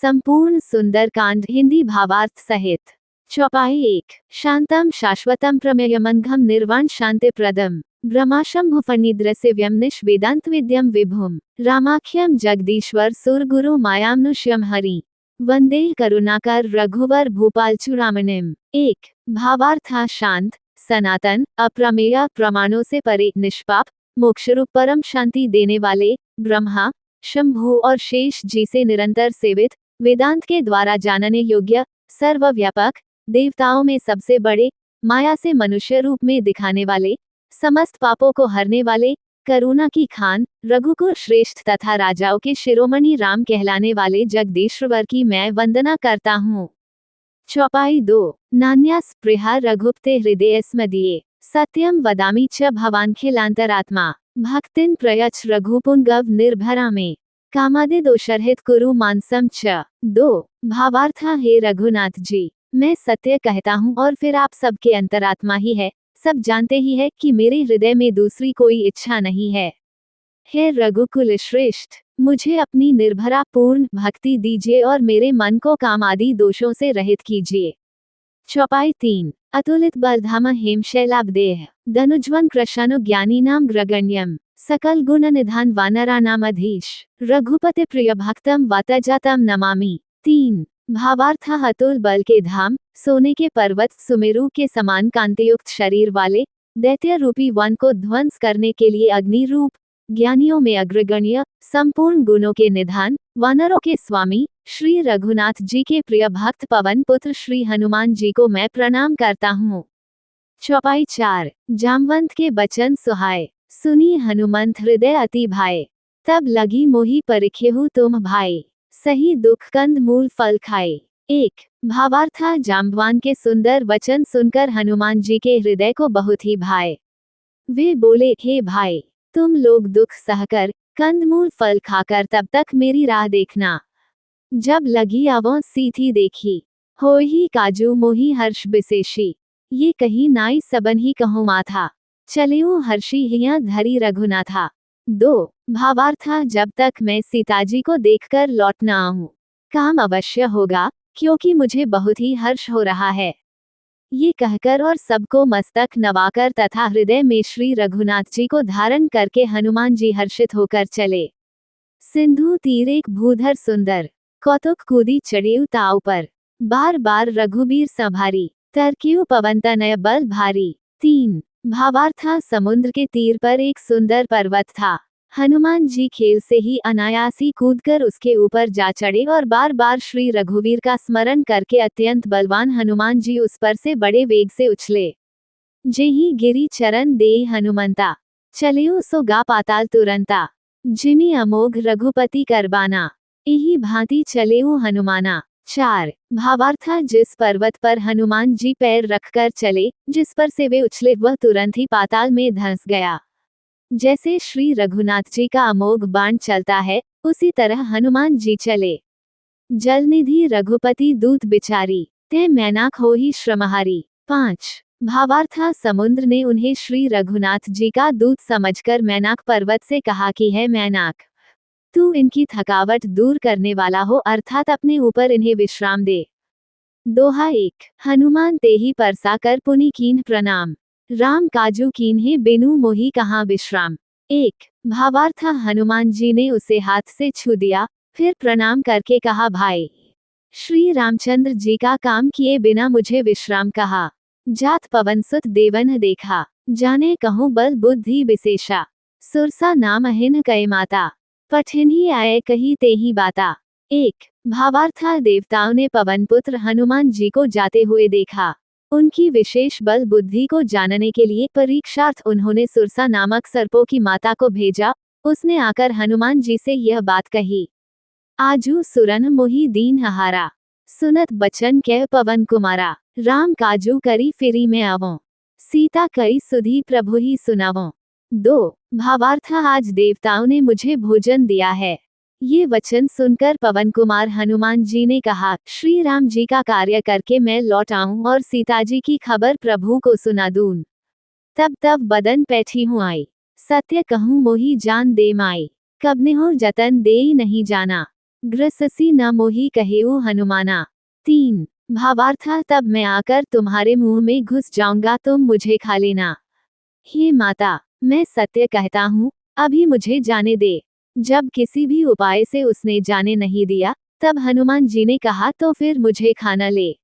संपूर्ण सुंदरकांड हिंदी भावार्थ सहित। चौपाई 1। शांतम शाश्वतम प्रमेयमंघम निर्वाण शांतिप्रदम ब्रह्माशंभुफणिद्रसिव्यम निष्वेदांत विद्यम विभुम रामाख्यम जगदीश्वर सुरगुरु मायामनुष्यम हरि वंदे करुणाकर रघुवर भूपालचूड़ामणिम। 1। भावार्थ। शांत, सनातन, अप्रमेय, प्रमाणों से परे, निष्पाप, मोक्षरूप परम शांति देने वाले ब्रह्मा, शंभु और शेष जी से निरंतर सेवित, वेदांत के द्वारा जानने योग्य, सर्वव्यापक, देवताओं में सबसे बड़े, माया से मनुष्य रूप में दिखाने वाले, समस्त पापों को हरने वाले, करुणा की खान, रघुकुल श्रेष्ठ तथा राजाओं के शिरोमणि राम कहलाने वाले जगदीश्वर की मैं वंदना करता हूँ। चौपाई 2। नान्या स्पृहा रघुपते हृदय स्मदीये सत्यम वदामि च भवान्खिलांतरात्मा भक्तिन प्रयच्छ रघुपुंगव निर्भरा में कामादि दोषरहित कुरु मानसम च। 2। भावार्थ। हे रघुनाथ जी, मैं सत्य कहता हूँ और फिर आप सबके अंतरात्मा ही है, सब जानते ही है कि मेरे हृदय में दूसरी कोई इच्छा नहीं है। हे रघुकुल श्रेष्ठ, मुझे अपनी निर्भरा पूर्ण भक्ति दीजिए और मेरे मन को काम आदि दोषों से रहित कीजिए। चौपाई 3। अतुलित बलधाम हेमशैलाब्देह धनुज्वन कृशानु ज्ञानीनाम ग्रगण्यम सकल गुण निधान वानरानामधीश रघुपति प्रिय भक्तम वातजातम नमामि। 3। भावार्थ। अतुल बल के धाम, सोने के पर्वत, सुमेरु के समान कांतियुक्त शरीर वाले, दैत्य रूपी वन को ध्वंस करने के लिए अग्नि रूप, ज्ञानियों में अग्रगण्य, संपूर्ण गुणों के निधान, वानरों के स्वामी, श्री रघुनाथ जी के प्रिय भक्त पवन पुत्र श्री हनुमान जी को मैं प्रणाम करता हूँ। चौपाई 4। जामवंत के बचन सुहाए सुनी हनुमंत हृदय अति भाए तब लगी मोही परिखेहु तुम भाई सही दुख कंद मूल फल खाए। 1। भावार्थ। जाम्बवान के सुंदर वचन सुनकर हनुमान जी के हृदय को बहुत ही भाए। वे बोले, हे भाई, तुम लोग दुख सहकर, कंदमूल फल खाकर तब तक मेरी राह देखना। जब लगी आवों सीथी देखी, होई काजू मोही हर्ष विशेषी ये कही नाई सबन ही कहूँ माथा चलेऊ हर्षी हिया धरी रघुनाथा। 2। भावार्थ। जब तक मैं सीताजी को देखकर लौट न आऊं, काम अवश्य होगा, क्योंकि मुझे बहुत ही हर्ष हो रहा है। ये कहकर और सबको मस्तक नवाकर तथा हृदय में श्री रघुनाथ जी को धारण करके हनुमान जी हर्षित होकर चले। सिंधु तीर एक भूधर सुंदर कौतुक कूदी चढ़ेऊ ताव पर बार बार रघुबीर संभारी तरकीऊ पवनतनय बल भारी। 3। भावार्थ। समुद्र के तीर पर एक सुंदर पर्वत था। हनुमान जी खेल से ही अनायासी कूदकर उसके ऊपर जा चढ़े और बार बार श्री रघुवीर का स्मरण करके अत्यंत बलवान हनुमान जी उस पर से बड़े वेग से उछले। जेहि गिरी चरण दे हनुमंता चलेऊ सो गा पाताल तुरंता जिमि अमोघ रघुपति करबाना इही भांति चलेऊ हनुमाना। 4। भावार्थ। जिस पर्वत पर हनुमान जी पैर रखकर चले, जिस पर से वे उछले, वह तुरंत ही पाताल में धंस गया। जैसे श्री रघुनाथ जी का अमोघ बाण चलता है, उसी तरह हनुमान जी चले। जलनिधि रघुपति दूत बिचारी ते मैनाक हो ही श्रमहारी। 5। भावार्थ। समुद्र ने उन्हें श्री रघुनाथ जी का दूत समझकर मैनाक पर्वत से कहा कि है मैनाक, तू इनकी थकावट दूर करने वाला हो, अर्थात अपने ऊपर इन्हें विश्राम दे। दोहा 1। हनुमान तेहि परसा कर पुनि कीन्ह प्रणाम राम काजू कीन्हे बिनु मोहि कहाँ विश्राम। 1। भावार्थ। हनुमान जी ने उसे हाथ से छू दिया, फिर प्रणाम करके कहा, भाई, श्री रामचंद्र जी का काम किए बिना मुझे विश्राम कहा। जात पवन सुत देवन देखा जाने कहूँ बल बुद्धि विशेषा सुरसा नाम अहिन कय माता पठिन ही आए कही ते ही बाता। 1। भावार्थ। देवताओं ने पवन पुत्र हनुमान जी को जाते हुए देखा। उनकी विशेष बल बुद्धि को जानने के लिए परीक्षार्थ उन्होंने सुरसा नामक सर्पों की माता को भेजा। उसने आकर हनुमान जी से यह बात कही, आजू सुरन मोहि दीन हारा सुनत बचन कह पवन कुमारा राम काजू करी फिरी में आवों सीता कई सुधी प्रभु ही सुनावों। 2। भावार्थ। आज देवताओं ने मुझे भोजन दिया है। ये वचन सुनकर पवन कुमार हनुमान जी ने कहा, श्री राम जी का कार्य करके मैं लौट आऊं और सीता जी की खबर प्रभु को सुना दूं। तब बदन पैठी हूँ आई सत्य कहूँ मोही जान दे माई कब ने हो जतन दे नहीं जाना ग्रससी न मोही कहेऊ हनुमाना। 3 भावार्थ तब मैं आकर तुम्हारे मुंह में घुस जाऊंगा, तुम मुझे खा लेना। हे माता, मैं सत्य कहता हूँ, अभी मुझे जाने दे। जब किसी भी उपाय से उसने जाने नहीं दिया, तब हनुमान जी ने कहा तो फिर मुझे खाना ले।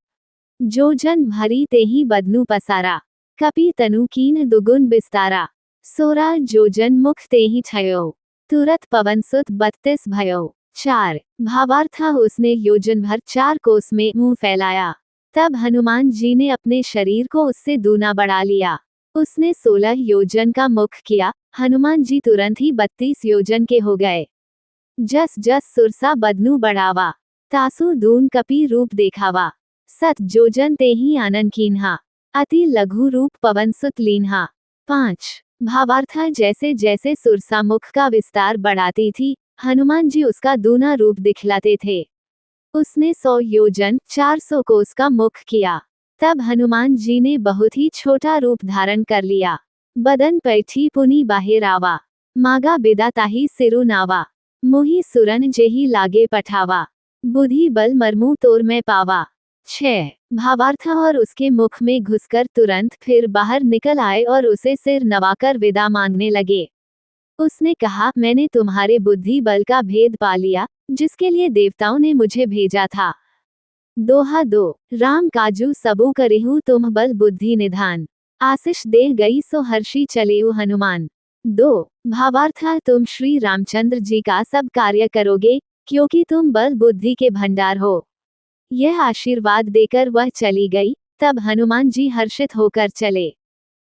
जो जन भरी तेहि बदनु पसारा, कपि तनु कीन दुगुन बिस्तारा। 16 जो जन मुख तेहि छयो, तुरत पवन सुत 32 भयो। 4 भावार्थ उसने योजन भर 4 कोस में मुंह फैलाया। तब हनुमान जी ने अपने शरीर को उससे दूना बढ़ा लिया। उसने 16 योजन का मुख किया, हनुमान जी तुरंत ही 32 योजन के हो गए। जस जस सुरसा बदनु बढ़ावा, तासु दून कपि रूप देखावा। 7 जोजन तेहि आनन कीन्हा, अति लघु रूप पवन सुत लीन्हा। 5 भावार्थ जैसे जैसे सुरसा मुख का विस्तार बढ़ाती थी, हनुमान जी उसका दूना रूप दिखलाते थे। उसने 100 योजन 400 कोस का मुख किया। तब हनुमान जी ने बहुत ही छोटा रूप धारण कर लिया। बदन पैठी पुनी बाहिर आवा, मागा बिदा ताही सिरु नावा। मोही सुरन जेही लागे पठावा, बुद्धि बल मरमू तोर में पावा। 6 भावार्थ और उसके मुख में घुसकर तुरंत फिर बाहर निकल आए और उसे सिर नवाकर विदा मांगने लगे। उसने कहा, मैंने तुम्हारे बुद्धि बल का भेद पा लिया, जिसके लिए देवताओं ने मुझे भेजा था। दोहा 2 राम काजू सबू करेहु तुम बल बुद्धि निधान, आशीष देह गई सो हर्षी चलेऊ हनुमान। 2 भावार्थ तुम श्री रामचंद्र जी का सब कार्य करोगे, क्योंकि तुम बल बुद्धि के भंडार हो। यह आशीर्वाद देकर वह चली गई। तब हनुमान जी हर्षित होकर चले।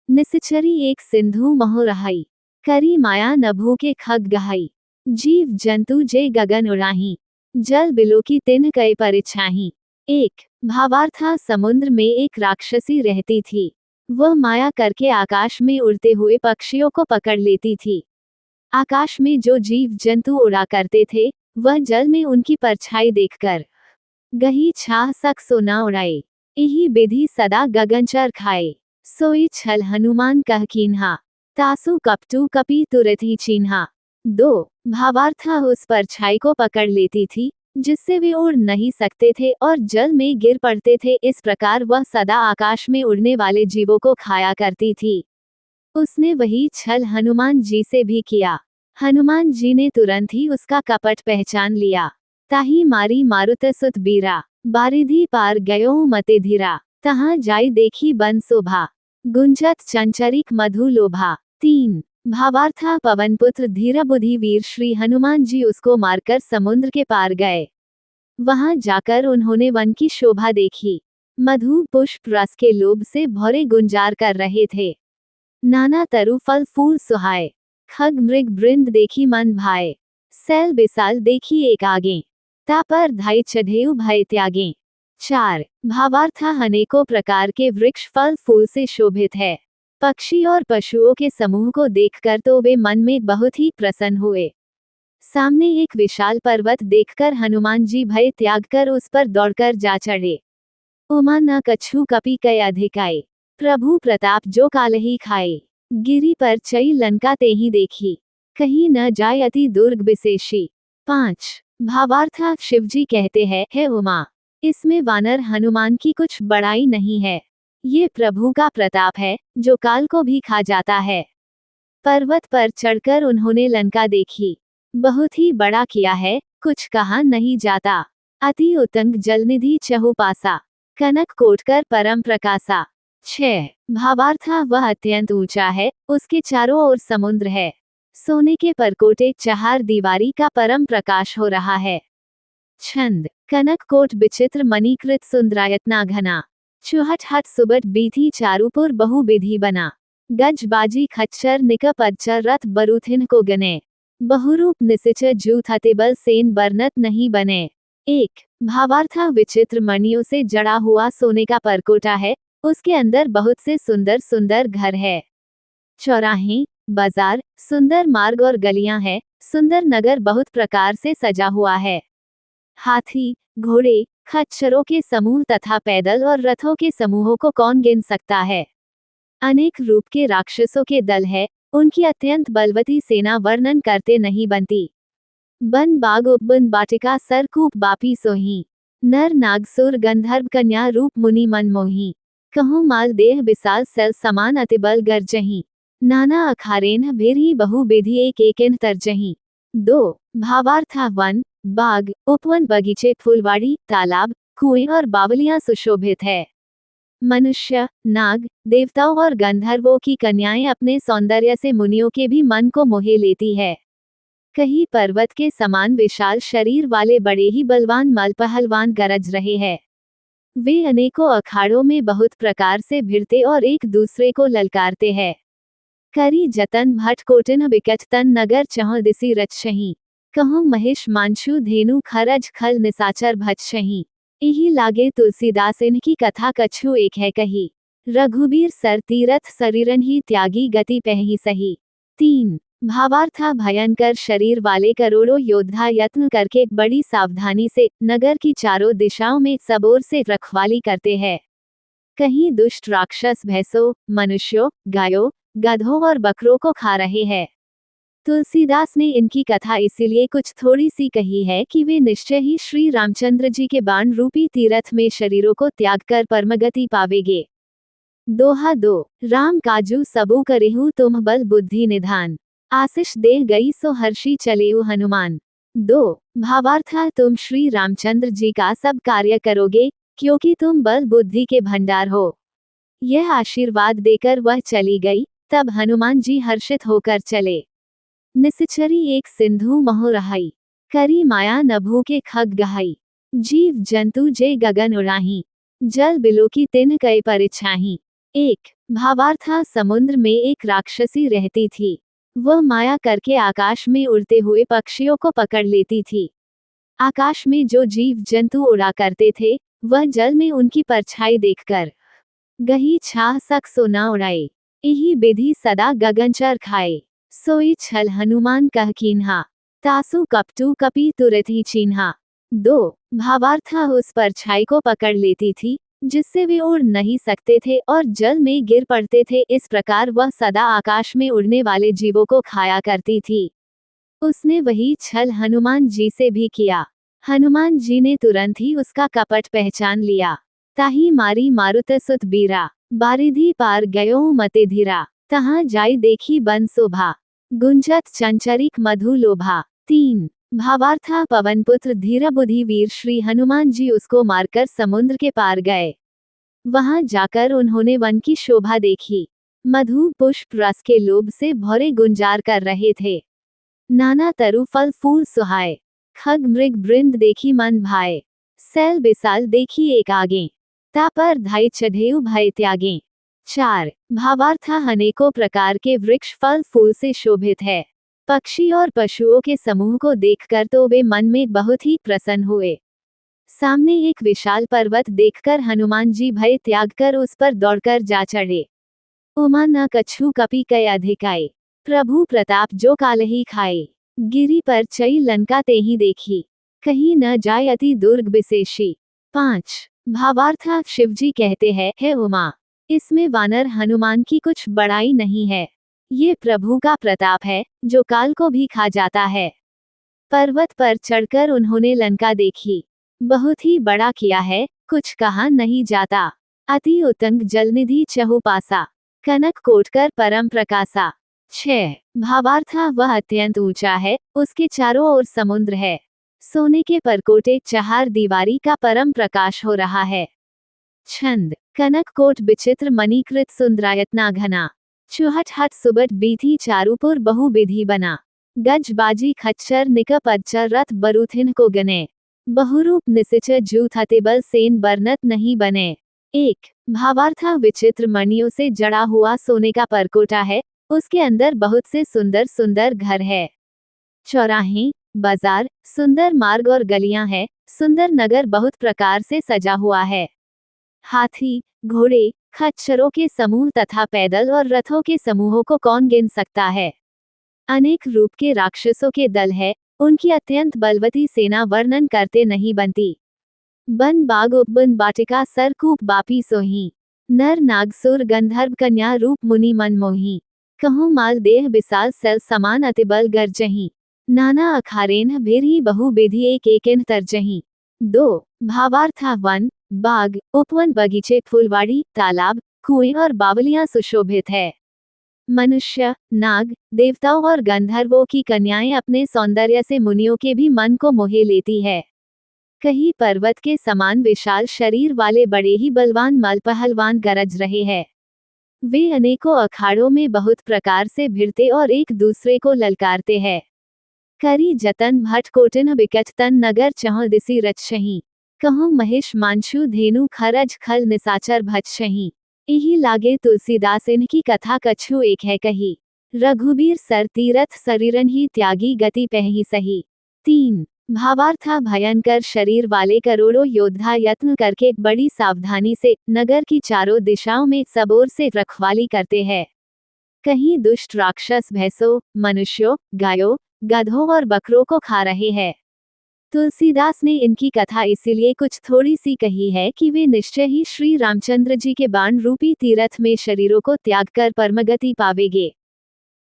निश्चरी एक सिंधु मोह रहाई, करी माया नभू के खग गहाई। जीव जंतु जे गगन उड़ाही, जल बिलो की तिन कई परिछाही। 1 भावार्थ समुद्र में एक राक्षसी रहती थी। वह माया करके आकाश में उड़ते हुए पक्षियों को पकड़ लेती थी। आकाश में जो जीव जंतु उड़ा करते थे, वह जल में उनकी परछाई देखकर गही छाह सक सो न उड़ाए। इही विधि सदा गगनचर खाए, सोई छल हनुमान कह कीन्हा, तासु कपटू कपि तुरत ही चीन्हा। 2 भावार्थ उस परछाई को पकड़ लेती थी, जिससे वे उड़ नहीं सकते थे और जल में गिर पड़ते थे। इस प्रकार वह सदा आकाश में उड़ने वाले जीवों को खाया करती थी। उसने वही छल हनुमान जी से भी किया। हनुमान जी ने तुरंत ही उसका कपट पहचान लिया। ताही मारी मारुत सुत बीरा, बारिधि पार गयो मते धीरा। तहाँ जाई देखी बन शोभा, गुंजत चंचरिक मधु लोभा। 3 भावार्थ पवनपुत्र धीरा बुद्धि वीर श्री हनुमान जी उसको मारकर समुद्र के पार गए। वहां जाकर उन्होंने वन की शोभा देखी। मधु पुष्प रस के लोभ से भरे गुंजार कर रहे थे। नाना तरु फल फूल सुहाए, खग मृग वृंद देखी मन भाए। सैल बिसाल देखी एक आगे, तापर धाई चढ़ेऊ भय त्यागे। 4 भावार्थ अनेकों प्रकार के वृक्ष फल फूल से शोभित है। पक्षी और पशुओं के समूह को देखकर तो वे मन में बहुत ही प्रसन्न हुए। सामने एक विशाल पर्वत देखकर हनुमान जी भय त्याग कर उस पर दौड़कर जा चढ़े। उमा न कछु कपि कय अधिकाए, प्रभु प्रताप जो कालही खाए। गिरी पर चई लंका तेहि देखी, कहीं न जाय अति दुर्ग विशेषी। 5 भावार्थ शिवजी कहते हैं, हे उमा, इसमें वानर हनुमान की कुछ बड़ाई नहीं है। ये प्रभु का प्रताप है, जो काल को भी खा जाता है। पर्वत पर चढ़कर उन्होंने लंका देखी। बहुत ही बड़ा किया है, कुछ कहा नहीं जाता। अति उतंग जलनिधि चहुपासा, कनक कोटकर परम प्रकाशा। 6 भावार्थ वह अत्यंत ऊंचा है, उसके चारों ओर समुद्र है। सोने के परकोटे चहार दीवारी का परम प्रकाश हो रहा है। छंद कनक कोट विचित्र मणिकृत सुंदरायतना घना, चुहट हट सुबट बीथी चारुपुर बहु विधि बना। गज बाजी खच्चर निकप अज्जर रथ बरूथिन को गने, बहुरूप निसिचर जूथ अतिबल सेन बरनत नहीं बने। 1 भावार्थ विचित्र मणियों से जड़ा हुआ सोने का परकोटा है, उसके अंदर बहुत से सुंदर सुंदर घर है। चौराहे, बाजार, सुंदर मार्ग और गलियां हैं। सुंदर नगर बहुत प्रकार से सजा हुआ है। हाथी, घोड़े, खच्चरों के समूह तथा पैदल और रथों के समूहों को कौन गिन सकता है। अनेक रूप के राक्षसों के दल है, उनकी अत्यंत बलवती सेना वर्णन करते नहीं बनती। बन बाग उपबन बाटिका सरकूप बापी सोही। नर नागसुर गंधर्व कन्या रूप मुनि मन मोही। कहूँ माल देह बिसाल सेल समान अतिबल गर्जही। नाना अखारेन भेरी बहु विधि एक एकिन तरजही। 2 भावार्थ वन, बाग, उपवन बगीचे फुलवाड़ी तालाब कुएं और बावलियां सुशोभित है। मनुष्य, नाग, देवताओं और गंधर्वों की कन्याएं अपने सौंदर्य से मुनियों के भी मन को मोहे लेती है। कहीं पर्वत के समान विशाल शरीर वाले बड़े ही बलवान मल पहलवान गरज रहे हैं। वे अनेकों अखाड़ों में बहुत प्रकार से भिड़ते और एक दूसरे को ललकारते हैं। करी जतन भट कोटिन बिकट तन नगर चह दिसी रचही। कहूँ महेश मांशु धेनु खरज खल निसाचर भचही। इही लागे तुलसीदास इनकी कथा कछु एक है कही। रघुबीर सर तीरथ शरीरन ही त्यागी गति पहही सही। 3 भावार्थ भयंकर शरीर वाले करोड़ों योद्धा यत्न करके बड़ी सावधानी से नगर की चारों दिशाओं में सबोर से रखवाली करते हैं। कहीं दुष्ट राक्षस भैंसों, मनुष्यों, गायों, गधों और बकरों को खा रहे हैं। तुलसीदास ने इनकी कथा इसीलिए कुछ थोड़ी सी कही है कि वे निश्चय ही श्री रामचंद्र जी के बाण रूपी तीरथ में शरीरों को त्याग कर परमगति पावेगे। दोहा 2 राम काजू सबू करेहु तुम बल बुद्धि निधान। आशीष देह गई सो हर्षी चलेऊ हनुमान। 2 भावार्थ तुम श्री रामचंद्र जी का सब कार्य करोगे क्योंकि तुम बल बुद्धि के भंडार हो। यह आशीर्वाद देकर वह चली गई। तब हनुमान जी हर्षित होकर चले। निसिचरी एक सिंधु मोह रहाई। करी माया नभू के खग गहाई। जीव जंतु जे गगन उड़ाही। जल बिलो की तिन्ह कई परिछाही। 1 भावार्थ समुद्र में एक राक्षसी रहती थी। वह माया करके आकाश में उड़ते हुए पक्षियों को पकड़ लेती थी। आकाश में जो जीव जंतु उड़ा करते थे वह जल में उनकी परछाई देखकर गही छाह सक सो न उड़ाए। इही विधि सदा गगनचर खाए। सोई छल हनुमान कह कीन्हा। तासु कपटू कपी तुरत ही चीन्हा। 2 भावार्थ उस परछाई को पकड़ लेती थी जिससे वे उड़ नहीं सकते थे और जल में गिर पड़ते थे। इस प्रकार वह सदा आकाश में उड़ने वाले जीवों को खाया करती थी। उसने वही छल हनुमान जी से भी किया। हनुमान जी ने तुरंत ही उसका कपट पहचान लिया। ताही मारी मारुत सुत बीरा। बारिधि पार गयो मते धीरा। तहाँ जाई देखी बन शोभा। गुंजत चंचरिक मधु लोभा। 3 भावार्थ पवनपुत्र धीर बुद्धि वीर श्री हनुमान जी उसको मारकर समुद्र के पार गए। वहां जाकर उन्होंने वन की शोभा देखी। मधु पुष्प रस के लोभ से भौरे गुंजार कर रहे थे। नाना तरु फल फूल सुहाए। खग मृग वृंद देखी मन भाए। सैल बिसाल देखी एक आगे। तापर धाई चढ़ेऊ भय त्यागे। 4 भावार्थ अनेकों प्रकार के वृक्ष फल फूल से शोभित है। पक्षी और पशुओं के समूह को देखकर तो वे मन में बहुत ही प्रसन्न हुए। सामने एक विशाल पर्वत देखकर हनुमान जी भय त्याग कर उस पर दौड़कर जा चढ़े। उमा न कछु कपि कय अधिकाए। प्रभु प्रताप जो कालही खाए। गिरी पर चई लंका तेहि देखी। कहीं न जाय अति दुर्ग विशेषी। 5 भावार्थ शिवजी कहते हैं, हे उमा, इसमें वानर हनुमान की कुछ बड़ाई नहीं है। ये प्रभु का प्रताप है जो काल को भी खा जाता है। पर्वत पर चढ़कर उन्होंने लंका देखी। बहुत ही बड़ा किया है, कुछ कहा नहीं जाता। अति उतंग जलनिधि चहुपासा। कनक कोटकर परम प्रकाशा। 6 भावार्थ वह अत्यंत ऊंचा है, उसके चारों ओर समुद्र है। सोने के परकोटे चहार दीवारी का परम प्रकाश हो रहा है। छंद कनक कोट विचित्र मणिकृत सुंदरायतना घना। चुहट हट सुबट बीथी चारुपुर बहु विधि बना। गज बाजी खच्चर निक पच्चर रथ बरूथिन को गने। बहुरूप निसिच जूथ अतिबल सेन बरनत नहीं बने। 1 भावार्थ विचित्र मणियों से जड़ा हुआ सोने का परकोटा है। उसके अंदर बहुत से सुंदर सुंदर घर है। चौराहे, बाजार, सुंदर मार्ग और गलियां हैं। सुंदर नगर बहुत प्रकार से सजा हुआ है। हाथी, घोड़े, खच्चरों के समूह तथा पैदल और रथों के समूहों को कौन गिन सकता है। अनेक रूप के राक्षसों के दल है। उनकी अत्यंत बलवती सेना वर्णन करते नहीं बनती। बन बाग उपबन बाटिका सरकूप बापी सोही। नर नागसुर गंधर्व कन्या रूप मुनि मन मोही। कहूँ माल देह बिसाल सेल समान अतिबल गर्जही। नाना अखारेन भेरी बहुबेधी एक एकेन तरजही। 2 भावार्थ। वन, बाग, उपवन, बगीचे, फुलवाड़ी, तालाब, कुएं और बावलियां सुशोभित है। मनुष्य, नाग, देवताओं और गंधर्वों की कन्याएं अपने सौंदर्य से मुनियों के भी मन को मोहे लेती है। कहीं पर्वत के समान विशाल शरीर वाले बड़े ही बलवान मलपहलवान गरज रहे हैं। वे अनेकों अखाड़ों में बहुत प्रकार से भिड़ते और एक दूसरे को ललकारते हैं। करी जतन भट कोटन बिकट तन नगर चह दिसी रचशही। कहूँ महेश मांशु धेनु खरज खल निसाचर भचशही। इही लागे तुलसीदास इनकी कथा कछु एक है कही। रघुबीर सर तीरथ शरीरन ही त्यागी गति पहही सही। 3 भावार्थ। भयंकर शरीर वाले करोड़ों योद्धा यत्न करके बड़ी सावधानी से नगर की चारों दिशाओं में सबोर से रखवाली करते हैं। कहीं दुष्ट राक्षस भैंसों, मनुष्यों, गायों, गधों और बकरों को खा रहे हैं। तुलसीदास ने इनकी कथा इसीलिए कुछ थोड़ी सी कही है कि वे निश्चय ही श्री रामचंद्र जी के बाण रूपी तीरथ में शरीरों को त्याग कर परमगति पावेगे।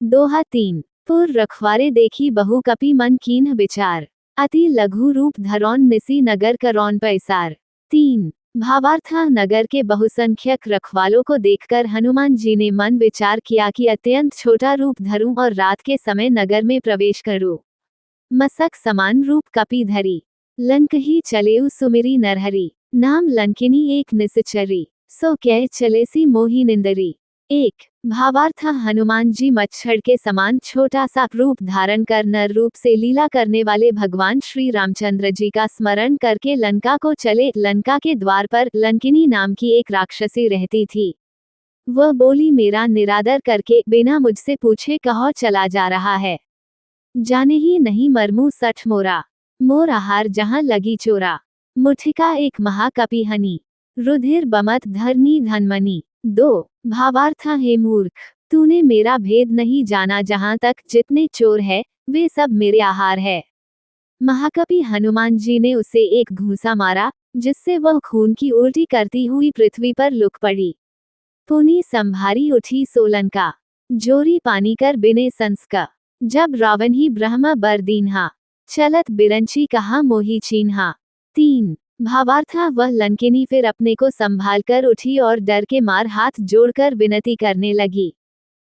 दोहा 3 पुर रखवारे देखी बहु कपि मन कीन्ह विचार। अति लघु रूप धरौन निसी नगर करौन पैसार। 3 भावार्थ। नगर के बहुसंख्यक रखवालों को देखकर हनुमान जी ने मन विचार किया कि अत्यंत छोटा रूप धरूं और रात के समय नगर में प्रवेश करूं। मसक समान रूप कपि धरी। लंक ही चलेउ सुमिरी नरहरि। नाम लंकिनी एक निसचरी। सो कह चलेसी मोही निंदरी। 1 भावार्थ। हनुमान जी मच्छर के समान छोटा सा रूप धारण कर नर रूप से लीला करने वाले भगवान श्री रामचंद्र जी का स्मरण करके लंका को चले। लंका के द्वार पर लंकिनी नाम की एक राक्षसी रहती थी। वह बोली, मेरा निरादर करके बिना मुझसे पूछे कहाँ चला जा रहा है। जाने ही नहीं मरमू सठ मोरा। मोर आहार जहाँ लगी चोरा। मुठिका एक महाकपि हनी। रुधिर बमत धरनी धनमनी। 2 भावार्थ। हे मूर्ख, तूने मेरा भेद नहीं जाना। जहाँ तक जितने चोर है वे सब मेरे आहार है। महाकपि हनुमान जी ने उसे एक घूंसा मारा जिससे वह खून की उल्टी करती हुई पृथ्वी पर लुक पड़ी। पुनी संभारी उठी सोलंका। जोरी पानी कर बिने संस्का। जब रावण ही ब्रह्म बर दीन्हा। चलत बिरंची कहा मोही चीन्हा। 3 भावार्थ। वह लंकिनी फिर अपने को संभाल कर उठी और डर के मार हाथ जोड़कर विनती करने लगी।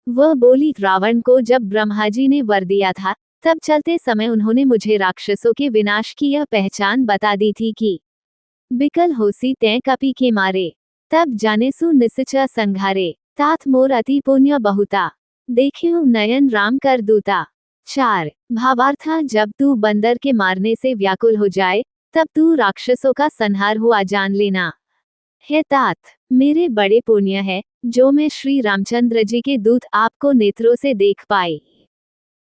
वह बोली, रावण को जब ब्रह्माजी ने वर दिया था तब चलते समय उन्होंने मुझे राक्षसों के विनाश की यह पहचान बता दी थी कि बिकल होसी तै कपि के मारे। तब जानेसु निसचा संघारे। तात मोर अति पुण्य बहुता। देखियो नयन राम कर दूता। 4 भावार्थ। जब तू बंदर के मारने से व्याकुल हो जाए तब तू राक्षसों का संहार हुआ जान लेना। हे तात, मेरे बड़े पुण्य है जो मैं श्री रामचंद्र जी के दूत आपको नेत्रों से देख पाई।